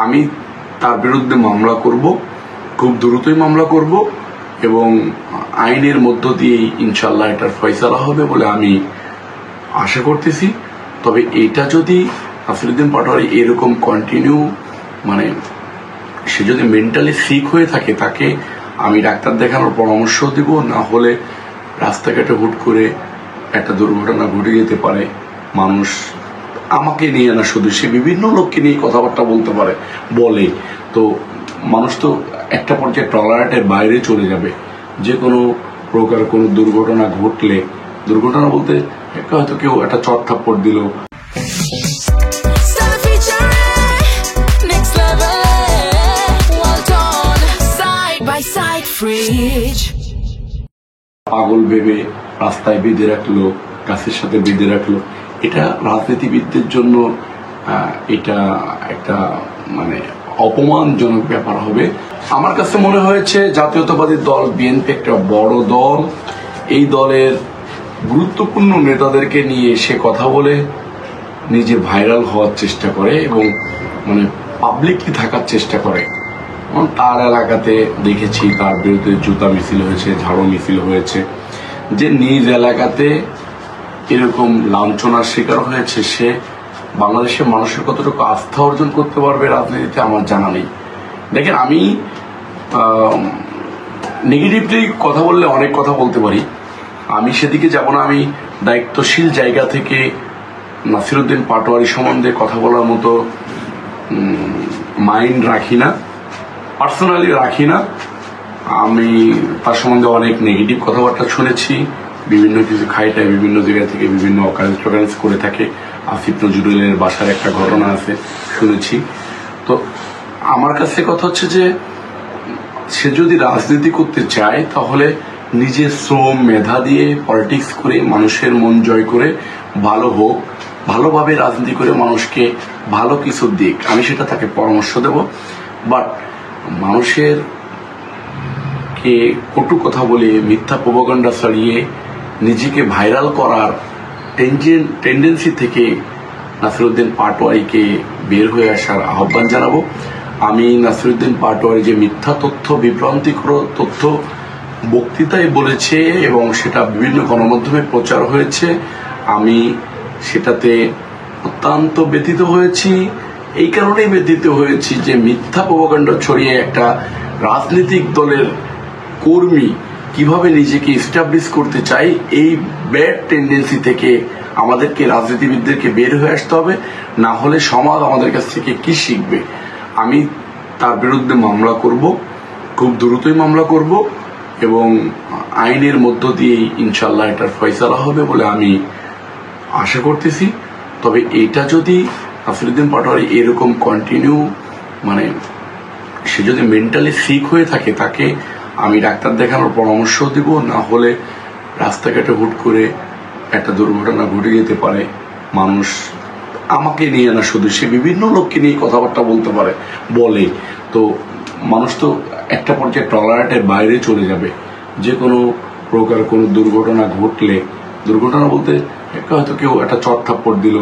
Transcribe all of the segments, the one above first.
আমি তার বিরুদ্ধে মামলা করব, খুব দ্রুতই মামলা করব এবং আইনের মধ্য দিয়েই ইনশাল্লাহ এটার ফয়সালা হবে বলে আমি আশা করতেছি। তবে এটা যদি নাসিরউদ্দিন পাটোয়ারি এরকম কন্টিনিউ সে যদি মেন্টালি সিক হয়ে থাকে, তাকে আমি ডাক্তার দেখানোর পরামর্শ দিব, না হলে রাস্তাঘাটে হুট করে একটা দুর্ঘটনা ঘটে যেতে পারে। মানুষ আমাকে নিয়ে না, শুধু সে বিভিন্ন লোককে নিয়ে কথাবার্তা বলে তো মানুষ তো একটা পর্যায়ে টলারেটের বাইরে চলে যাবে। যে কোনো প্রকার কোনো দুর্ঘটনা ঘটলে, দুর্ঘটনা বলতে হয়তো কেউ একটা চট থাপ্পড় দিল, পাগল ভেবে রাস্তায় বেঁধে রাখলো, গাছের সাথে বেঁধে রাখলো, এটা রাজনীতিবিদদের জন্য এটা একটা অপমানজনক ব্যাপার হবে। আমার কাছে মনে হয়েছে জাতীয়তাবাদী দল বিএনপি একটা বড় দল, এই দলের গুরুত্বপূর্ণ নেতাদেরকে নিয়ে সে কথা বলে নিজে ভাইরাল হওয়ার চেষ্টা করে এবং পাবলিকলি থাকার চেষ্টা করে। তার এলাকাতে দেখেছি তার বিরুদ্ধে জুতা মিছিল হয়েছে, ঝাড়ু মিছিল হয়েছে। যে নিজ এলাকাতে এরকম লাঞ্ছনার শিকার হয়েছে, সে বাংলাদেশের মানুষের কতটুকু আস্থা অর্জন করতে পারবে রাজনীতিতে আমার জানা নেই। দেখেন, আমি নেগেটিভলি কথা বললে অনেক কথা বলতে পারি, আমি সেদিকে যাব না। আমি দায়িত্বশীল জায়গা থেকে নাসিরউদ্দিন পাটোয়ারি সম্বন্ধে কথা বলার মতো মাইন্ড রাখি না, পার্সোনালি রাখি না। আমি তার সম্বন্ধে অনেক নেগেটিভ কথাবার্তা শুনেছি, বিভিন্ন কিছু খাইটায় বিভিন্ন জায়গা থেকে বিভিন্ন অকারেন্স করে থাকে। আসিফ নজরুলের বাসার একটা ঘটনা আছে শুনেছি। তো আমার কাছে কথা হচ্ছে যে সে যদি রাজনীতি করতে চায় তাহলে নিজের শ্রম মেধা দিয়ে পলিটিক্স করে মানুষের মন জয় করে ভালো হোক, ভালোভাবে রাজনীতি করে মানুষকে ভালো কিছু দিক, আমি সেটা তাকে পরামর্শ দেব। বাট মানুষের কে কটু কথা বলে মিথ্যা প্রোপাগান্ডা ছড়িয়ে নিজেকে ভাইরাল করার টেন্ডেন্সি থেকে নাসিরউদ্দিন পাটোয়ারিকে বের হয়ে আসার আহ্বান জানাবো। আমি নাসিরউদ্দিন পাটোয়ারি যে মিথ্যা তথ্য, বিভ্রান্তিকর তথ্য বক্তৃতায় বলেছে এবং সেটা বিভিন্ন গণমাধ্যমে প্রচার হয়েছে, আমি সেটাতে অত্যন্ত ব্যথিত হয়েছি। এই কারণেই ব্যথিত হয়েছি যে মিথ্যা প্রোপাগান্ডা ছড়িয়ে একটা রাজনৈতিক দলের কর্মী কিভাবে নিজেকে এস্টাবলিশ করতে চাই, এই ব্যাড টেন্ডেন্সি থেকে আমাদেরকে রাজনীতিবিদদেরকে বের হয়ে আসতে হবে, না হলে সমাজ আমাদের কাছ থেকে কি শিখবে। আমি তার বিরুদ্ধে মামলা করব, খুব দ্রুতই মামলা করব এবং আইনের মধ্য দিয়েই ইনশাল্লাহ এটার ফয়সালা হবে বলে আমি আশা করতেছি। তবে এটা যদি নাসিরউদ্দিন পাটোয়ারি এরকম কন্টিনিউ সে যদি মেন্টালি সিক হয়ে থাকে, তাকে আমি ডাক্তার দেখানোর পরামর্শ দিব, না হলে রাস্তাঘাটে হুট করে একটা দুর্ঘটনা ঘটে যেতে পারে। মানুষ আমাকে নিয়ে না, শুধু সে বিভিন্ন লোককে নিয়ে কথাবার্তা বলে তো মানুষ তো একটা পর্যায়ে টলারেটের বাইরে চলে যাবে। যে কোনো প্রকার কোনো দুর্ঘটনা ঘটলে, দুর্ঘটনা বলতে হয়তো কেউ একটা চট থাপ্পড় দিল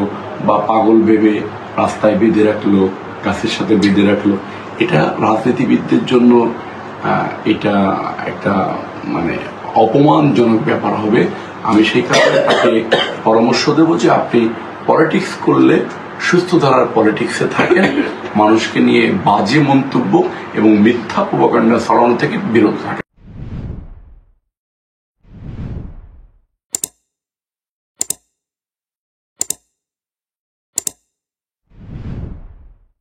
বা পাগল ভেবে রাস্তায় বেঁধে রাখলো, গাছের সাথে বেঁধে রাখলো, এটা রাজনীতিবিদদের জন্য এটা একটা অপমানজনক ব্যাপার হবে। আমি সেই কারণে তাকে পরামর্শ দেব যে আপনি পলিটিক্স করলে সুস্থ ধারার পলিটিক্সে থাকেন, মানুষকে নিয়ে বাজে মন্তব্য এবং মিথ্যা প্রোপাগান্ডা ছড়ানো থেকে বিরত থাকেন।